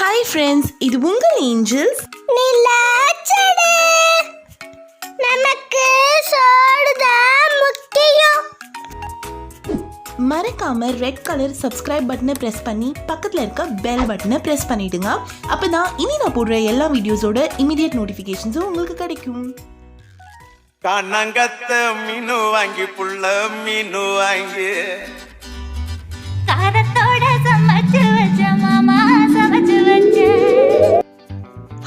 Hi friends, இது உங்கள் Angeles. நிலாச்சோரு நமக்கு சோறுதான் முக்கியம். மறக்காம ரெட் கலர் சப்ஸ்கிரைப் பட்டனை பிரஸ் பண்ணி பக்கத்தில் இருக்க பெல் பட்டனை பிரஸ் பண்ணிடுங்க. அப்பதான் இனி நான் போடுற எல்லா வீடியோஸோட இமிடியேட் நோட்டிஃபிகேஷன்ஸும் உங்களுக்கு கிடைக்கும். கானங்கத்த மீனு வாங்கி புள்ள மீனு வாங்கி காரத்தோட சமைச்சு வச்ச மாமா சமைச்சு வச்ச.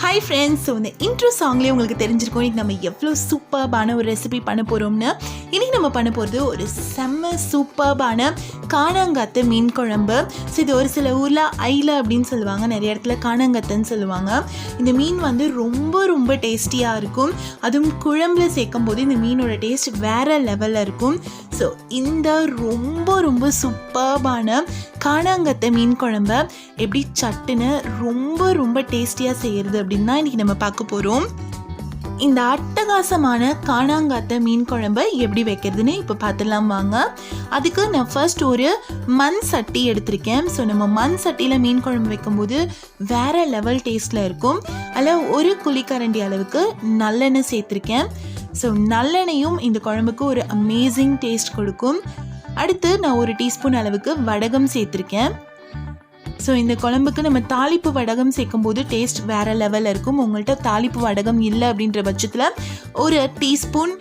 ஹாய் ஃப்ரெண்ட்ஸ், ஸோ இந்த இன்ட்ரோ சாங்லேயே உங்களுக்கு தெரிஞ்சிருக்கோம் இன்றைக்கி நம்ம எவ்வளோ சூப்பர்பான ஒரு ரெசிபி பண்ண போகிறோம்னு. இன்றைக்கி நம்ம பண்ண போகிறது ஒரு செம்ம சூப்பர்பான கானாங்கத்தை மீன் குழம்பு. ஸோ இது ஒரு சில ஊரில் ஐல அப்படின்னு சொல்லுவாங்க, நிறைய இடத்துல கானாங்கத்தைன்னு சொல்லுவாங்க. இந்த மீன் வந்து ரொம்ப ரொம்ப டேஸ்டியாக இருக்கும். அதுவும் குழம்புல சேர்க்கும் போது இந்த மீனோட டேஸ்ட் வேறு லெவலில் இருக்கும். ஸோ இந்த ரொம்ப ரொம்ப சூப்பர்பான கானாங்கத்தை மீன் குழம்பை எப்படி சட்டுன்னு ரொம்ப ரொம்ப டேஸ்டியாக செய்கிறது அப்படின்னு தான் இன்றைக்கி நம்ம பார்க்க போகிறோம். இந்த அட்டகாசமான கானாங்கத்தை மீன் குழம்பை எப்படி வைக்கிறதுன்னு இப்போ பார்த்துடலாம் வாங்க. அதுக்கு நான் ஃபர்ஸ்ட் ஒரு மண் சட்டி எடுத்திருக்கேன். ஸோ நம்ம மண் சட்டியில் மீன் குழம்பு வைக்கும்போது வேறு லெவல் டேஸ்ட்டில் இருக்கும். அதில் ஒரு குழிக்கரண்டி அளவுக்கு நல்லெண்ணெய் சேர்த்துருக்கேன். ஸோ நல்லெண்ணெயும் இந்த குழம்புக்கு ஒரு அமேசிங் டேஸ்ட் கொடுக்கும். அடுத்து நான் ஒரு டீஸ்பூன் அளவுக்கு வடகம் சேர்த்துருக்கேன். ஸோ இந்த குழம்புக்கு நம்ம தாளிப்பு வடகம் சேர்க்கும்போது டேஸ்ட் வேறு லெவலில் இருக்கும். உங்கள்கிட்ட தாளிப்பு வடகம் இல்லை அப்படின்ற பட்சத்தில் ஒரு டீஸ்பூன்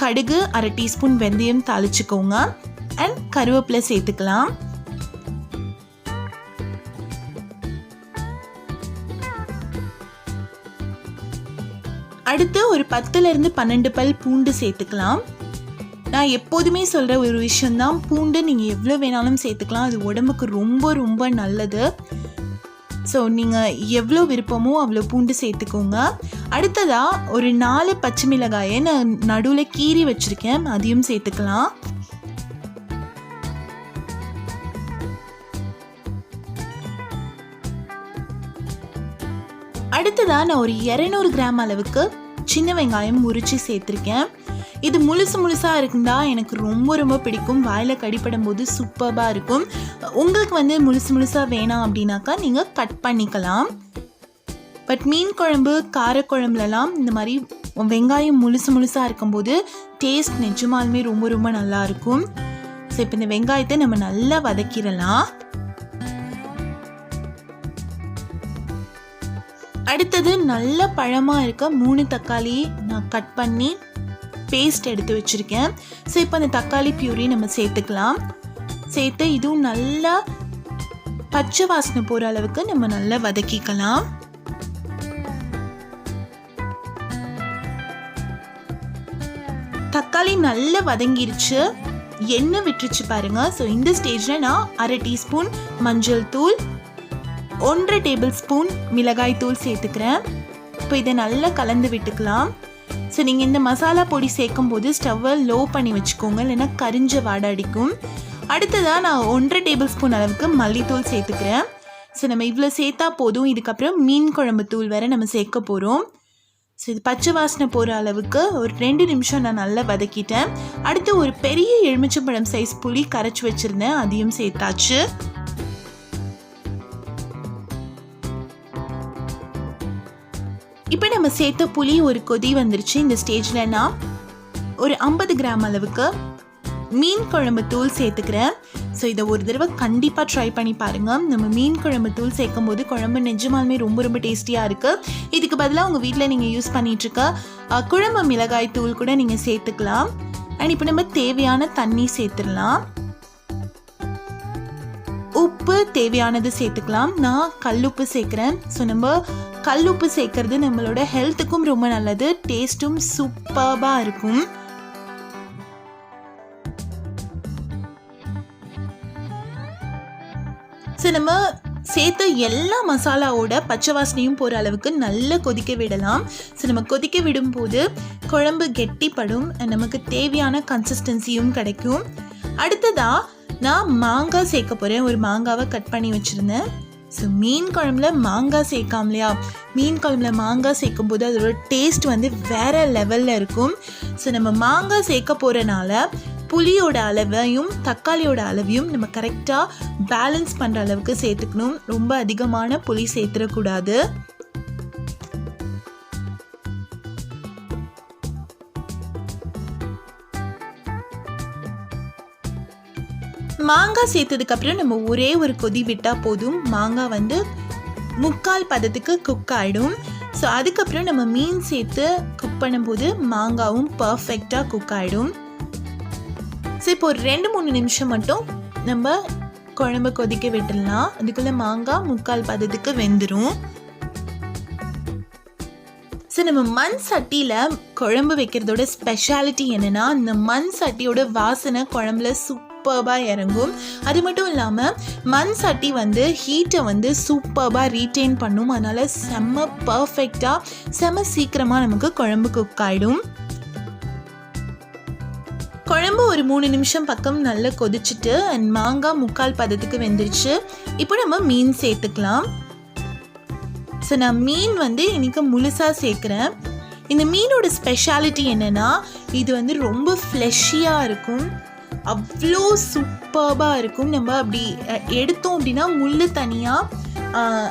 கடுகு, அரை டீஸ்பூன் வெந்தயம் தாளிச்சுக்கோங்க. அண்ட் கருவேப்பிலை சேர்த்துக்கலாம். அடுத்து ஒரு 10லேருந்து 12 பல் பூண்டு சேர்த்துக்கலாம். நான் எப்போதுமே சொல்கிற ஒரு விஷயந்தான், பூண்டு நீங்கள் எவ்வளோ வேணாலும் சேர்த்துக்கலாம். அது உடம்புக்கு ரொம்ப ரொம்ப நல்லது. ஸோ நீங்கள் எவ்வளோ விருப்பமோ அவ்வளோ பூண்டு சேர்த்துக்கோங்க. அடுத்ததாக ஒரு 4 பச்சை மிளகாயை நான் நடுவில் கீறி வச்சுருக்கேன், அதையும் சேர்த்துக்கலாம். அடுத்ததாக நான் ஒரு 200 கிராம் அளவுக்கு சின்ன வெங்காயம் உரித்து சேர்த்துருக்கேன். இது முழுசாக இருந்தால் எனக்கு ரொம்ப ரொம்ப பிடிக்கும். வாயில் கடிப்படும் போது சூப்பராக இருக்கும். உங்களுக்கு வந்து முழுசாக வேணாம் அப்படின்னாக்கா நீங்கள் கட் பண்ணிக்கலாம். பட் மீன் குழம்பு, காரக்குழம்புலலாம் இந்த மாதிரி வெங்காயம் முழுசாக இருக்கும்போது டேஸ்ட் நிஜமாலுமே ரொம்ப ரொம்ப நல்லாயிருக்கும். ஸோ இப்போ இந்த வெங்காயத்தை நம்ம நல்லா வதக்கிடலாம். அடுத்தது நல்ல பழமாக இருக்க 3 தக்காளி நான் கட் பண்ணி பேஸ்ட் எடுத்து வச்சுருக்கேன். ஸோ இப்போ அந்த தக்காளி பியூரி நம்ம சேர்த்துக்கலாம். சேர்த்து இதுவும் நல்லா பச்சை வாசனை போகிற அளவுக்கு நம்ம நல்லா வதக்கிக்கலாம். தக்காளி நல்லா வதங்கிருச்சு, எண்ணெய் விட்டுருச்சு பாருங்க. ஸோ இந்த ஸ்டேஜில் நான் அரை டீஸ்பூன் மஞ்சள் தூள், 1 டேபிள் ஸ்பூன் மிளகாய் தூள் சேர்த்துக்கிறேன். இப்போ இதை நல்லா கலந்து விட்டுக்கலாம். ஸோ நீங்கள் இந்த மசாலா பொடி சேர்க்கும் போது ஸ்டவ்வை லோ பண்ணி வச்சுக்கோங்க, இல்லைன்னா கரிஞ்ச வாடை அடிக்கும். அடுத்ததாக நான் 1 டேபிள் ஸ்பூன் அளவுக்கு மல்லித்தூள் சேர்த்துக்கிறேன். ஸோ நம்ம இவ்வளோ சேர்த்தா போதும். இதுக்கப்புறம் மீன் குழம்பு தூள் வேறு நம்ம சேர்க்க போகிறோம். ஸோ இது பச்சை வாசனை போகிற அளவுக்கு ஒரு 2 நிமிஷம் நான் நல்லா வதக்கிட்டேன். அடுத்து ஒரு பெரிய எலுமிச்சம்பழம் சைஸ் புளி கரைச்சி வச்சுருந்தேன், அதையும் சேர்த்தாச்சு. இப்போ நம்ம சேர்த்த புளி ஒரு கொதி வந்துருச்சு. இந்த ஸ்டேஜில் நான் ஒரு 50 கிராம் அளவுக்கு மீன் குழம்பு தூள் சேர்த்துக்கிறேன். ஸோ இதை ஒரு தடவை கண்டிப்பாக ட்ரை பண்ணி பாருங்கள். நம்ம மீன் குழம்பு தூள் சேர்க்கும் போது குழம்பு நிஜமாலுமே ரொம்ப ரொம்ப டேஸ்டியாக இருக்குது. இதுக்கு பதிலாக உங்கள் வீட்டில் நீங்கள் யூஸ் பண்ணிகிட்ருக்க குழம்பு மிளகாய் தூள் கூட நீங்கள் சேர்த்துக்கலாம். அண்ட் இப்போ நம்ம தேவையான தண்ணி சேர்த்துடலாம். உப்பு தேவையானது சேர்த்துக்கலாம். நான் கல்லுப்பு சேர்க்குறேன். ஸோ நம்ம கல்லுப்பு சேர்க்கறது நம்மளோட ஹெல்த்துக்கும் ரொம்ப நல்லது, டேஸ்ட்டும் சூப்பராக இருக்கும். ஸோ நம்ம சேர்த்த எல்லா மசாலாவோட பச்சை வாசனையும் போகிற அளவுக்கு நல்லா கொதிக்க விடலாம். ஸோ நம்ம கொதிக்க விடும்போது குழம்பு கெட்டிப்படும், நமக்கு தேவையான கன்சிஸ்டன்சியும் கிடைக்கும். அடுத்ததாக நான் மாங்காய் சேர்க்க போகிறேன். ஒரு மாங்காவை கட் பண்ணி வச்சுருந்தேன். ஸோ மீன் குழம்புல மாங்காய் சேர்க்காமலையா, மீன் குழம்புல மாங்காய் சேர்க்கும் போது அதோட டேஸ்ட் வந்து வேறு லெவலில் இருக்கும். ஸோ நம்ம மாங்காய் சேர்க்க போகிறனால புளியோட அளவையும் தக்காளியோட அளவையும் நம்ம கரெக்டாக பேலன்ஸ் பண்ணுற அளவுக்கு சேர்த்துக்கணும். ரொம்ப அதிகமான புளி சேர்த்துடக்கூடாது. மாங்காய் சேர்த்ததுக்கப்புறம் நம்ம ஒரே ஒரு கொதி விட்டால் போதும். மாங்காய் வந்து 3/4 பதத்துக்கு குக் ஆகிடும். ஸோ அதுக்கப்புறம் நம்ம மீன் சேர்த்து குக் பண்ணும்போது மாங்காவும் பர்ஃபெக்டாக குக் ஆகிடும். ஸோ இப்போ ஒரு 2-3 நிமிஷம் மட்டும் நம்ம குழம்பு கொதிக்க விட்டுடலாம். அதுக்குள்ளே மாங்காய் 3/4 பதத்துக்கு வெந்துடும். ஸோ நம்ம மண் சட்டியில் குழம்பு வைக்கிறதோட ஸ்பெஷாலிட்டி என்னென்னா, இந்த மண் சட்டியோட வாசனை குழம்புல சூப்பர்பாக இறங்கும். அது மட்டும் இல்லாமல் மண் சட்டி வந்து ஹீட்டை வந்து சூப்பர்பாக ரீட்டைன் பண்ணும். அதனால் செம்ம பர்ஃபெக்டாக செம்ம சீக்கிரமாக நமக்கு குழம்பு குக் ஆகிடும். குழம்பு ஒரு 3 நிமிஷம் பக்கம் நல்லா கொதிச்சுட்டு அண்ட் மாங்காய் 3/4 பதத்துக்கு வெந்துருச்சு. இப்போ நம்ம மீன் சேர்த்துக்கலாம். ஸோ நான் மீன் வந்து இன்றைக்கி முழுசாக சேர்க்குறேன். இந்த மீனோட ஸ்பெஷாலிட்டி என்னென்னா, இது வந்து ரொம்ப ஃப்ளெஷியாக இருக்கும். அவ்வளோ சூப்பர்பாக இருக்கும். நம்ம அப்படி எடுத்தோம் அப்படின்னா முள் தனியாக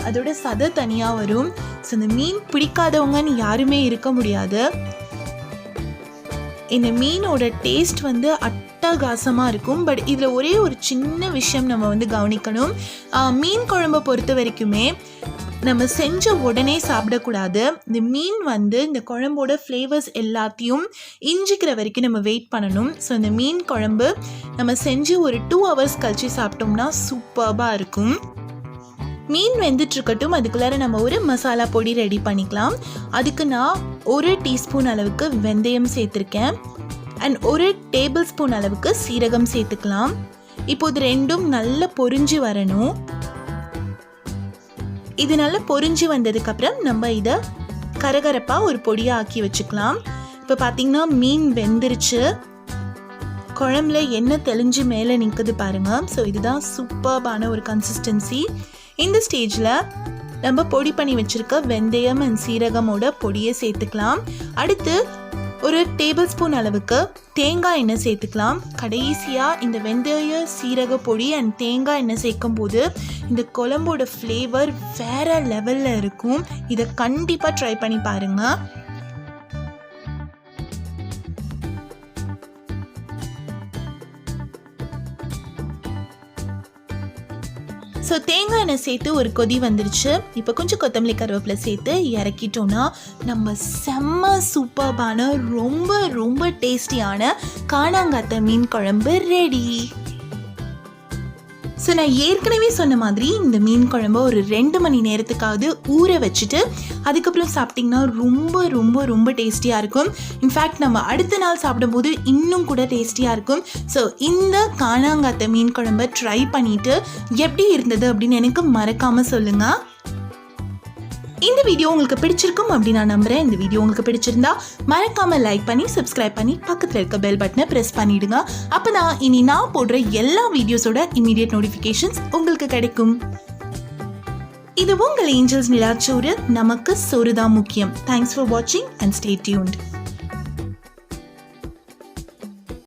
அதோட சதை தனியாக வரும். ஸோ இந்த மீன் பிடிக்காதவங்கன்னு யாருமே இருக்க முடியாது. இந்த மீனோட டேஸ்ட் வந்து அட்டகாசமாக இருக்கும். பட் இதில் ஒரே ஒரு சின்ன விஷயம் நம்ம வந்து கவனிக்கணும். மீன் குழம்பை பொறுத்த வரைக்குமே நம்ம செஞ்ச உடனே சாப்பிடக்கூடாது. இந்த மீன் வந்து இந்த குழம்போட ஃப்ளேவர்ஸ் எல்லாத்தையும் இஞ்சிக்கிற வரைக்கும் நம்ம வெயிட் பண்ணணும். ஸோ இந்த மீன் குழம்பு நம்ம செஞ்சு ஒரு 2 hours கழிச்சு சாப்பிட்டோம்னா சூப்பர்பாக இருக்கும். மீன் வெந்துட்டுருக்கட்டும், அதுக்குள்ளார நம்ம ஒரு மசாலா பொடி ரெடி பண்ணிக்கலாம். அதுக்கு நான் 1 டீஸ்பூன் அளவுக்கு வெந்தயம் சேர்த்துருக்கேன் அண்ட் 1 டேபிள் ஸ்பூன் அளவுக்கு சீரகம் சேர்த்துக்கலாம். இப்போது ரெண்டும் நல்லா பொரிஞ்சு வரணும். இது நல்லா பொரிஞ்சு வந்ததுக்கப்புறம் நம்ம இதை கரகரப்பாக ஒரு பொடியாக ஆக்கி வச்சுக்கலாம். இப்போ பார்த்திங்கன்னா மீன் வெந்துருச்சு. குழம்புல எண்ணெய் தெளிஞ்சு மேலே நிற்குது பாருங்கள். ஸோ இதுதான் சூப்பர்பான ஒரு கன்சிஸ்டன்சி. இந்த ஸ்டேஜில் நம்ம பொடி பண்ணி வச்சுருக்க வெந்தயம் அண்ட் சீரகமோட பொடியை சேர்த்துக்கலாம். அடுத்து ஒரு டேபிள் ஸ்பூன் அளவுக்கு தேங்காய் எண்ணெய் சேர்த்துக்கலாம். கடைசியாக இந்த வெந்தய சீரக பொடி அண்ட் தேங்காய் எண்ணெய் சேர்க்கும் போது இந்த குழம்போட ஃப்ளேவர் வேறு லெவலில் இருக்கும். இதை கண்டிப்பாக ட்ரை பண்ணி பாருங்கள். ஸோ தேங்காய் எண்ணெய் சேர்த்து ஒரு கொதி வந்துருச்சு. இப்போ கொஞ்சம் கொத்தமல்லி கருவேப்பிலை சேர்த்து இறக்கிட்டோன்னா நம்ம செம்ம சூப்பர்பான ரொம்ப ரொம்ப டேஸ்டியான கானாங்கத்தை மீன் குழம்பு ரெடி. ஸோ நான் ஏற்கனவே சொன்ன மாதிரி இந்த மீன் குழம்பு ஒரு 2 மணி நேரத்துக்காவது ஊற வச்சுட்டு அதுக்கப்புறம் சாப்பிட்டிங்கன்னா ரொம்ப ரொம்ப ரொம்ப டேஸ்டியாக இருக்கும். இன்ஃபேக்ட் நம்ம அடுத்த நாள் சாப்பிடும்போது இன்னும் கூட டேஸ்டியாக இருக்கும். ஸோ இந்த கானாங்கத்தை மீன் குழம்பை ட்ரை பண்ணிவிட்டு எப்படி இருந்தது அப்படின்னு எனக்கு மறக்காமல் சொல்லுங்கள். இந்த வீடியோ உங்களுக்கு பிடிச்சிருக்கும் அப்படின்னு நான் நம்புகிறேன். இந்த வீடியோ உங்களுக்கு பிடிச்சிருந்தா மறக்காமல் லைக் பண்ணி சப்ஸ்கிரைப் பண்ணி பக்கத்தில் இருக்க பெல் பட்டனை ப்ரெஸ் பண்ணிவிடுங்க. அப்போ தான் இனி நான் போடுற எல்லா வீடியோஸோட இமீடியட் நோட்டிஃபிகேஷன்ஸ் உங்களுக்கு கிடைக்கும். இது உங்கள் ஏஞ்சல்ஸ் நிலாச்சோறு. நமக்கு சோறு தான் முக்கியம். தேங்க்ஸ் ஃபார் வாட்சிங் அண்ட் ஸ்டே டியூன்ட்.